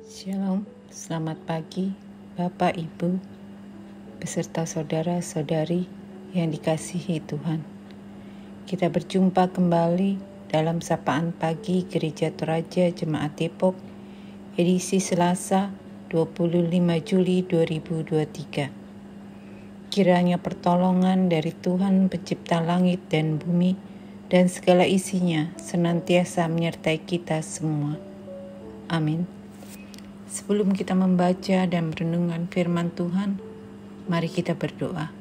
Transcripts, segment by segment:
Shalom, selamat pagi Bapak, Ibu, beserta saudara-saudari yang dikasihi Tuhan. Kita berjumpa kembali dalam Sapaan Pagi Gereja Toraja Jemaat Depok, edisi Selasa 25 Juli 2023. Kiranya pertolongan dari Tuhan Pencipta langit dan bumi dan segala isinya senantiasa menyertai kita semua. Amin. Sebelum kita membaca dan merenungkan firman Tuhan, mari kita berdoa.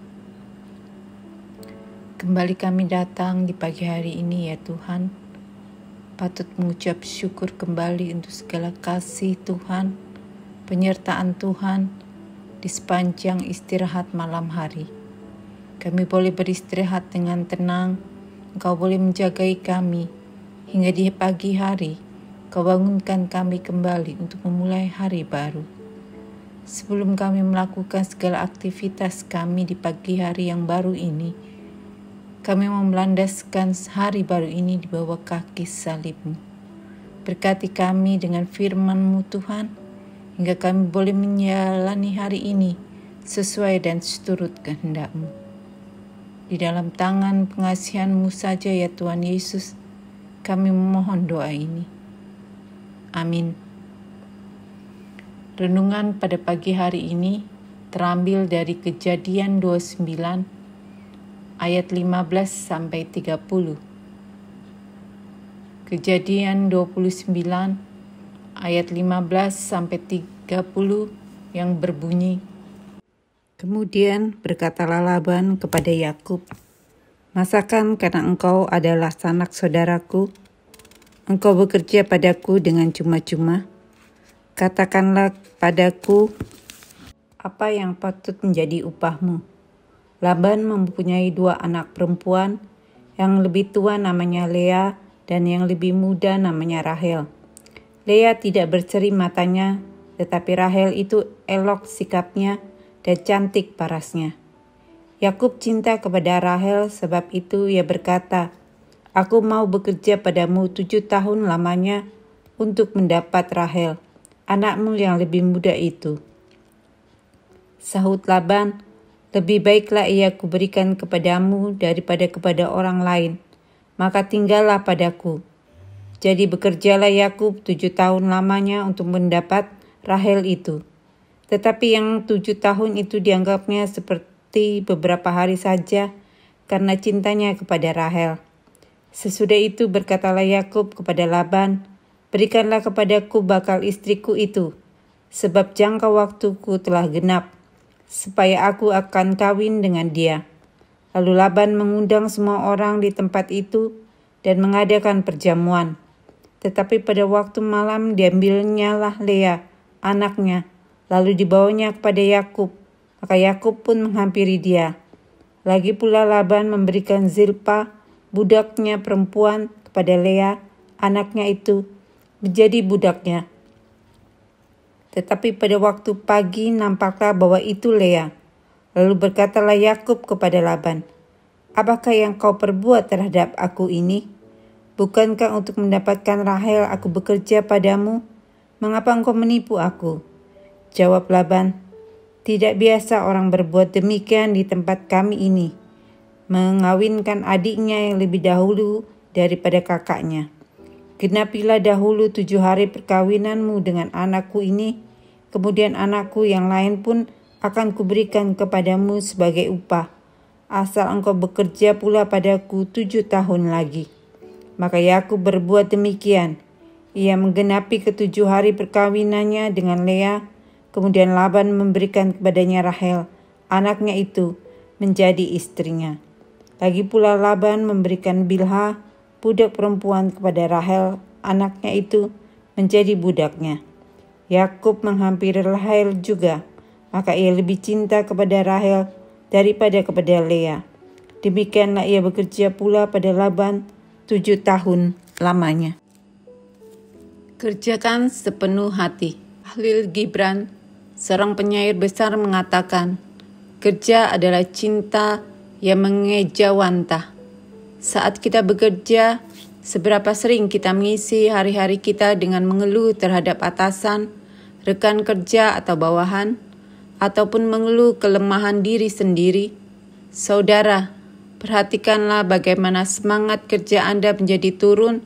Kembali kami datang di pagi hari ini ya Tuhan, patut mengucap syukur kembali untuk segala kasih Tuhan, penyertaan Tuhan di sepanjang istirahat malam hari. Kami boleh beristirahat dengan tenang, Engkau boleh menjagai kami hingga di pagi hari. Kau bangunkan kami kembali untuk memulai hari baru. Sebelum kami melakukan segala aktivitas kami di pagi hari yang baru ini, kami mau melandaskan hari baru ini di bawah kaki salib-Mu. Berkati kami dengan firman-Mu Tuhan, hingga kami boleh menjalani hari ini sesuai dan seturut kehendak-Mu. Di dalam tangan pengasihan-Mu saja ya Tuhan Yesus, kami memohon doa ini. Amin. Renungan pada pagi hari ini terambil dari Kejadian 29 ayat 15 sampai 30. Kejadian 29 ayat 15 sampai 30 yang berbunyi, Kemudian berkatalah Laban kepada Yakub, "Masakan karena engkau adalah sanak saudaraku, engkau bekerja padaku dengan cuma-cuma? Katakanlah padaku apa yang patut menjadi upahmu." Laban mempunyai 2 anak perempuan, yang lebih tua namanya Lea dan yang lebih muda namanya Rahel. Lea tidak berseri matanya, tetapi Rahel itu elok sikapnya dan cantik parasnya. Yakub cinta kepada Rahel, sebab itu ia berkata, "Aku mau bekerja padamu 7 tahun lamanya untuk mendapat Rahel, anakmu yang lebih muda itu." Sahut Laban, "Lebih baiklah ia kuberikan kepadamu daripada kepada orang lain, maka tinggallah padaku." Jadi bekerjalah Yakub 7 tahun lamanya untuk mendapat Rahel itu. Tetapi yang 7 tahun itu dianggapnya seperti beberapa hari saja karena cintanya kepada Rahel. Sesudah itu berkatalah Yakub kepada Laban, "Berikanlah kepadaku bakal istriku itu, sebab jangka waktuku telah genap, supaya aku akan kawin dengan dia." Lalu Laban mengundang semua orang di tempat itu dan mengadakan perjamuan. Tetapi pada waktu malam diambilnyalah Lea, anaknya, lalu dibawanya kepada Yakub, maka Yakub pun menghampiri dia. Lagi pula Laban memberikan Zilpa, budaknya perempuan, kepada Lea, anaknya itu, menjadi budaknya. Tetapi pada waktu pagi nampaklah bahwa itu Lea. Lalu berkatalah Yakub kepada Laban, "Apakah yang kau perbuat terhadap aku ini? Bukankah untuk mendapatkan Rahel aku bekerja padamu? Mengapa engkau menipu aku?" Jawab Laban, "Tidak biasa orang berbuat demikian di tempat kami ini, mengawinkan adiknya yang lebih dahulu daripada kakaknya. Genapilah dahulu 7 hari perkawinanmu dengan anakku ini, kemudian anakku yang lain pun akan kuberikan kepadamu sebagai upah, asal engkau bekerja pula padaku 7 tahun lagi." Maka Yakub berbuat demikian. Ia menggenapi ke-7 hari perkawinannya dengan Lea, kemudian Laban memberikan kepadanya Rahel, anaknya itu, menjadi istrinya. Lagi pula Laban memberikan Bilha, budak perempuan, kepada Rahel, anaknya itu, menjadi budaknya. Yakub menghampiri Rahel juga, maka ia lebih cinta kepada Rahel daripada kepada Lea. Demikianlah ia bekerja pula pada Laban 7 tahun lamanya. Kerjakan sepenuh hati. Khalil Gibran, seorang penyair besar, mengatakan, "Kerja adalah cinta yang mengejawantah." Saat kita bekerja, seberapa sering kita mengisi hari-hari kita dengan mengeluh terhadap atasan, rekan kerja atau bawahan, ataupun mengeluh kelemahan diri sendiri, saudara, perhatikanlah bagaimana semangat kerja Anda menjadi turun,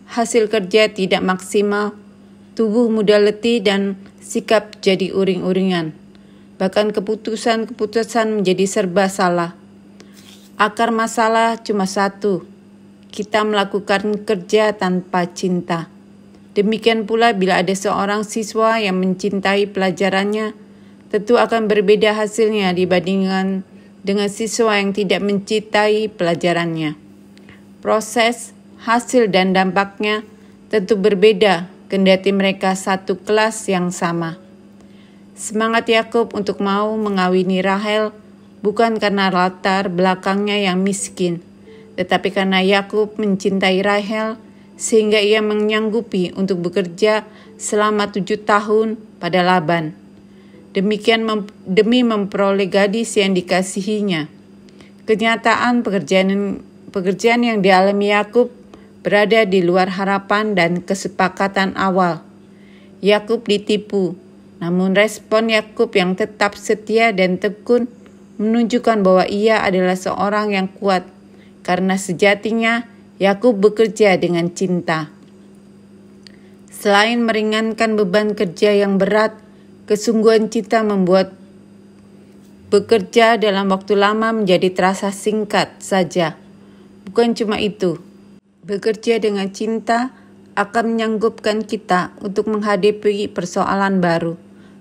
hasil kerja tidak maksimal, tubuh mudah letih dan sikap jadi uring-uringan. Bahkan keputusan-keputusan menjadi serba salah. Akar masalah cuma satu, kita melakukan kerja tanpa cinta. Demikian pula bila ada seorang siswa yang mencintai pelajarannya, tentu akan berbeda hasilnya dibandingkan dengan siswa yang tidak mencintai pelajarannya. Proses, hasil dan dampaknya tentu berbeda kendati mereka satu kelas yang sama. Semangat Yakub untuk mau mengawini Rahel bukan karena latar belakangnya yang miskin, tetapi karena Yakub mencintai Rahel sehingga ia menyanggupi untuk bekerja selama 7 tahun pada Laban. Demikian demi memperoleh gadis yang dikasihinya. Kenyataan pekerjaan yang dialami Yakub berada di luar harapan dan kesepakatan awal. Yakub ditipu, namun respon Yakub yang tetap setia dan tekun menunjukkan bahwa ia adalah seorang yang kuat, karena sejatinya Yakub bekerja dengan cinta. Selain meringankan beban kerja yang berat, kesungguhan cinta membuat bekerja dalam waktu lama menjadi terasa singkat saja. Bukan cuma itu, bekerja dengan cinta akan menyanggupkan kita untuk menghadapi persoalan baru,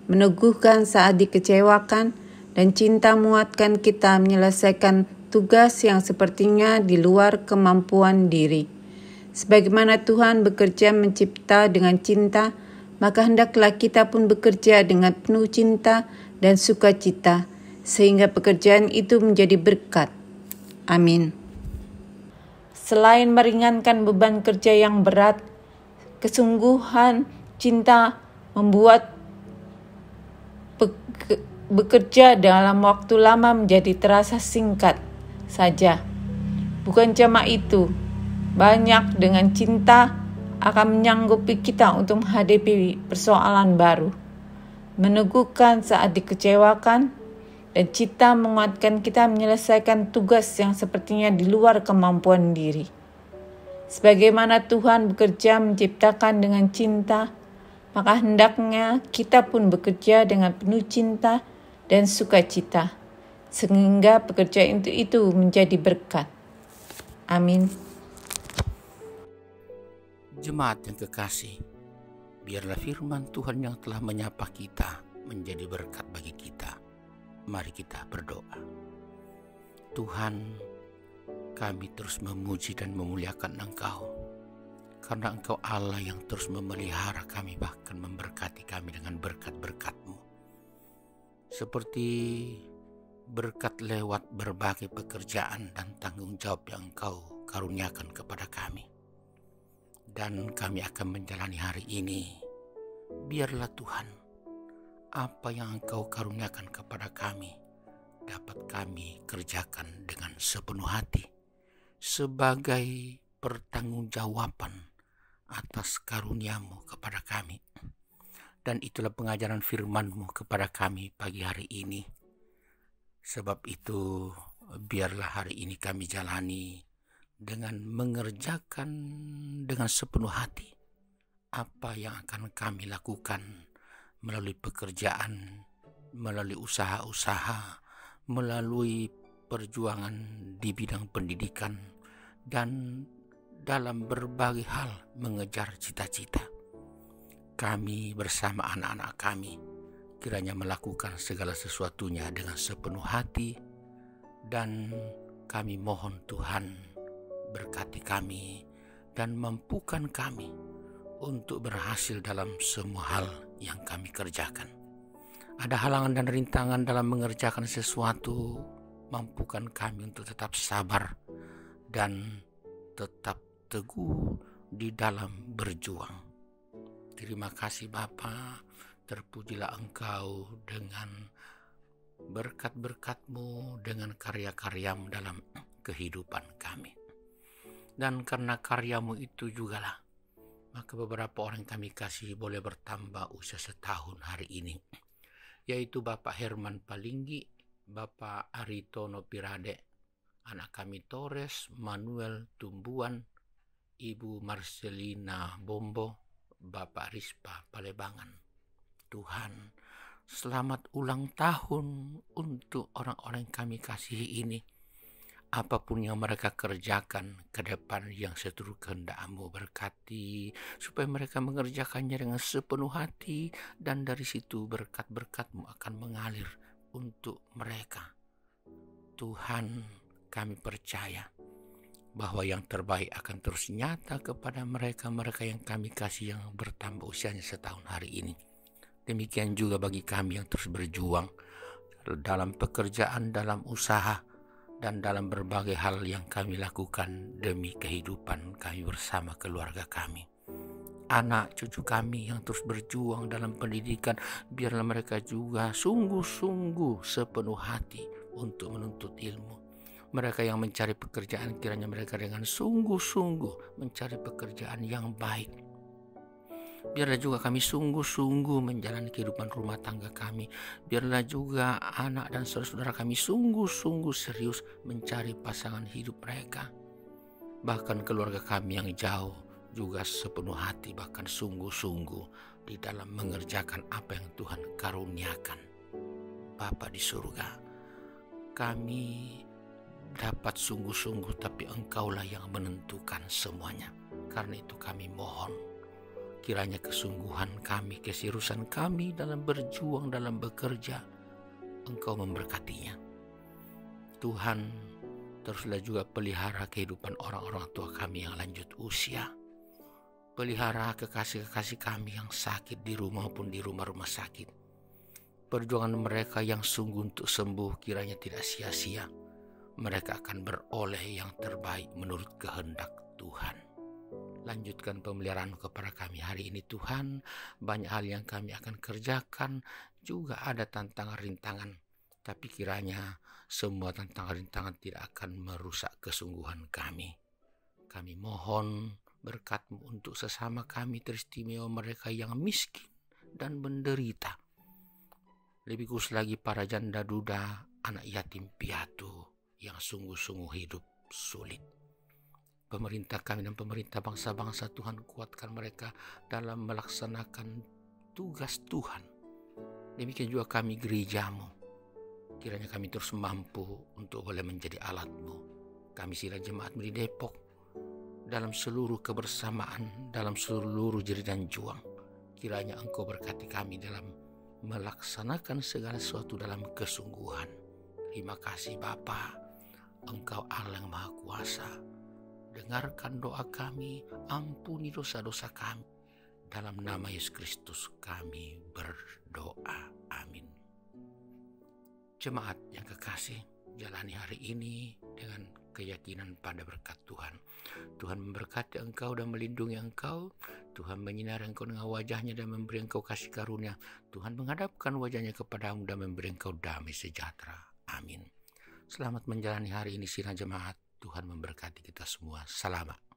meneguhkan saat dikecewakan, dan cinta menguatkan kita menyelesaikan tugas yang sepertinya di luar kemampuan diri. Sebagaimana Tuhan bekerja mencipta dengan cinta, maka hendaklah kita pun bekerja dengan penuh cinta dan sukacita, sehingga pekerjaan itu menjadi berkat. Amin. Selain meringankan beban kerja yang berat, kesungguhan cinta membuat bekerja dalam waktu lama menjadi terasa singkat saja. Bukan cuma itu, banyak dengan cinta akan menyanggupi kita untuk menghadapi persoalan baru, meneguhkan saat dikecewakan, dan cinta menguatkan kita menyelesaikan tugas yang sepertinya di luar kemampuan diri. Sebagaimana Tuhan bekerja menciptakan dengan cinta, maka hendaknya kita pun bekerja dengan penuh cinta dan sukacita, sehingga pekerjaan itu menjadi berkat. Amin. Jemaat yang kekasih, biarlah firman Tuhan yang telah menyapa kita menjadi berkat bagi kita. Mari kita berdoa. Tuhan, kami terus memuji dan memuliakan Engkau, karena Engkau Allah yang terus memelihara kami, bahkan memberkati kami dengan berkat-berkat-Mu. Seperti berkat lewat berbagai pekerjaan dan tanggung jawab yang Engkau karuniakan kepada kami. Dan kami akan menjalani hari ini. Biarlah Tuhan, apa yang Engkau karuniakan kepada kami dapat kami kerjakan dengan sepenuh hati sebagai pertanggungjawaban atas karunia-Mu kepada kami. Dan itulah pengajaran firman-Mu kepada kami pagi hari ini. Sebab itu, biarlah hari ini kami jalani dengan mengerjakan dengan sepenuh hati apa yang akan kami lakukan melalui pekerjaan, melalui usaha-usaha, melalui perjuangan di bidang pendidikan, dan dalam berbagai hal mengejar cita-cita. Kami bersama anak-anak kami kiranya melakukan segala sesuatunya dengan sepenuh hati, dan kami mohon Tuhan berkati kami dan mampukan kami untuk berhasil dalam semua hal yang kami kerjakan. Ada halangan dan rintangan dalam mengerjakan sesuatu, mampukan kami untuk tetap sabar dan tetap teguh di dalam berjuang. Terima kasih Bapa, terpujilah Engkau dengan berkat-berkat-Mu, dengan karya-karya-Mu dalam kehidupan kami. Dan karena karya-Mu itu jugalah Maka beberapa orang kami kasih boleh bertambah usia setahun hari ini, yaitu Bapak Herman Palinggi, Bapak Aritono Pirade, anak kami Torres Manuel Tumbuan, Ibu Marcelina Bombo, Bapak Rispa Palebangan. Tuhan, selamat ulang tahun untuk orang-orang yang kami kasihi ini. Apapun yang mereka kerjakan ke depan yang seturut kehendak-Mu, berkati supaya mereka mengerjakannya dengan sepenuh hati, dan dari situ berkat-berkat-Mu akan mengalir untuk mereka. Tuhan, kami percaya bahwa yang terbaik akan terus nyata kepada mereka-mereka yang kami kasih yang bertambah usianya setahun hari ini. Demikian juga bagi kami yang terus berjuang dalam pekerjaan, dalam usaha, dan dalam berbagai hal yang kami lakukan demi kehidupan kami bersama keluarga kami. Anak cucu kami yang terus berjuang dalam pendidikan, biarlah mereka juga sungguh-sungguh sepenuh hati untuk menuntut ilmu. Mereka yang mencari pekerjaan, kiranya mereka dengan sungguh-sungguh mencari pekerjaan yang baik. Biarlah juga kami sungguh-sungguh menjalani kehidupan rumah tangga kami. Biarlah juga anak dan saudara-saudara kami sungguh-sungguh serius mencari pasangan hidup mereka. Bahkan keluarga kami yang jauh juga sepenuh hati, bahkan sungguh-sungguh di dalam mengerjakan apa yang Tuhan karuniakan. Bapa di surga, kami dapat sungguh-sungguh, tapi Engkaulah yang menentukan semuanya. Karena itu kami mohon, kiranya kesungguhan kami, keseriusan kami dalam berjuang, dalam bekerja, Engkau memberkatinya. Tuhan, teruslah juga pelihara kehidupan orang-orang tua kami yang lanjut usia. Pelihara kekasih-kekasih kami yang sakit di rumah maupun di rumah-rumah sakit. Perjuangan mereka yang sungguh untuk sembuh kiranya tidak sia-sia. Mereka akan beroleh yang terbaik menurut kehendak Tuhan. Lanjutkan pemeliharaan kepada kami hari ini Tuhan. Banyak hal yang kami akan kerjakan, juga ada tantangan rintangan. Tapi kiranya semua tantangan rintangan tidak akan merusak kesungguhan kami. Kami mohon berkat-Mu untuk sesama kami, teristimewa mereka yang miskin dan menderita. Lebih khusus lagi para janda duda, anak yatim piatu yang sungguh-sungguh hidup sulit. Pemerintah kami dan pemerintah bangsa-bangsa, Tuhan kuatkan mereka dalam melaksanakan tugas Tuhan. Demikian juga kami gereja-Mu. Kiranya kami terus mampu untuk boleh menjadi alat-Mu. Kami sila jemaat-Mu di Depok, dalam seluruh kebersamaan, dalam seluruh jerih dan juang. Kiranya Engkau berkati kami dalam melaksanakan segala sesuatu dalam kesungguhan. Terima kasih Bapa, Engkau Allah yang Maha Kuasa. Dengarkan doa kami, ampuni dosa-dosa kami. Dalam nama Yesus Kristus kami berdoa. Amin. Jemaat yang kekasih, jalani hari ini dengan keyakinan pada berkat Tuhan. Tuhan memberkati engkau dan melindungi engkau. Tuhan menyinari engkau dengan wajahnya dan memberi engkau kasih karunia. Tuhan menghadapkan wajahnya kepadamu dan memberi engkau damai sejahtera. Amin. Selamat menjalani hari ini sidang jemaat. Tuhan memberkati kita semua. Selamat.